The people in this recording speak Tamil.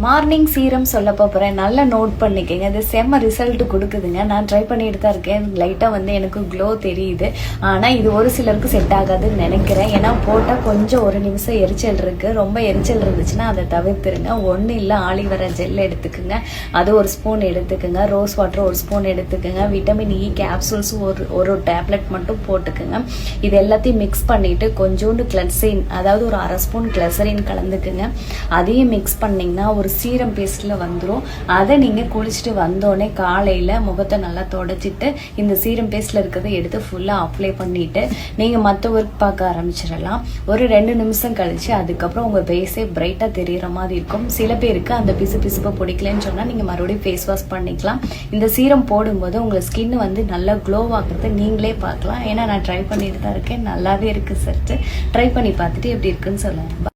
மார்னிங் சீரம் சொல்ல போகிறேன். நல்லா நோட் பண்ணிக்கங்க. இது செம்ம ரிசல்ட் கொடுக்குதுங்க. நான் ட்ரை பண்ணிட்டு தான் இருக்கேன். லைட்டாக வந்து எனக்கு க்ளோ தெரியுது. ஆனால் இது ஒரு சிலருக்கு செட் ஆகாதுன்னு நினைக்கிறேன். ஏன்னா போட்டால் கொஞ்சம் ஒரு நிமிஷம் எரிச்சல் இருக்குது. ரொம்ப எரிச்சல் இருந்துச்சுன்னா அதை தவிர்த்துருங்க. ஒன்றும் இல்லை, ஆலிவேரா ஜெல் எடுத்துக்குங்க, அது ஒரு ஸ்பூன் எடுத்துக்குங்க, ரோஸ் வாட்டர் ஒரு ஸ்பூன் எடுத்துக்குங்க, விட்டமின் இ கேப்சூல்ஸ் ஒரு டேப்லெட் மட்டும் போட்டுக்குங்க. இது எல்லாத்தையும் மிக்ஸ் பண்ணிவிட்டு கொஞ்சோண்டு கிளென்சின், அதாவது ஒரு அரை ஸ்பூன் கிளெசரின் கலந்துக்குங்க. அதையும் மிக்ஸ் பண்ணிங்கன்னா ஒரு சீரம் பேஸ்ட்ல வந்துடும். அதை நீங்கள் குளிச்சுட்டு வந்தோடனே காலையில் முகத்தை நல்லா தொடச்சிட்டு இந்த சீரம் பேஸ்ட்ல இருக்கிறத எடுத்து ஃபுல்லாக அப்ளை பண்ணிட்டு நீங்கள் மற்ற ஒர்க் பார்க்க ஆரம்பிச்சிடலாம். ஒரு 2 நிமிஷம் கழிச்சு அதுக்கப்புறம் உங்கள் ஃபேஸே பிரைட்டாக தெரிகிற மாதிரி இருக்கும். சில பேருக்கு அந்த பிசுப்பை பிடிக்கலன்னு சொன்னால் நீங்கள் மறுபடியும் ஃபேஸ் வாஷ் பண்ணிக்கலாம். இந்த சீரம் போடும்போது உங்கள் ஸ்கின் வந்து நல்லா க்ளோ ஆகுறத நீங்களே பார்க்கலாம். ஏன்னா நான் ட்ரை பண்ணிட்டு தான் இருக்கேன். நல்லாவே இருக்குது. சர்ட்டு ட்ரை பண்ணி பார்த்துட்டு எப்படி இருக்குன்னு சொல்லுங்கள்.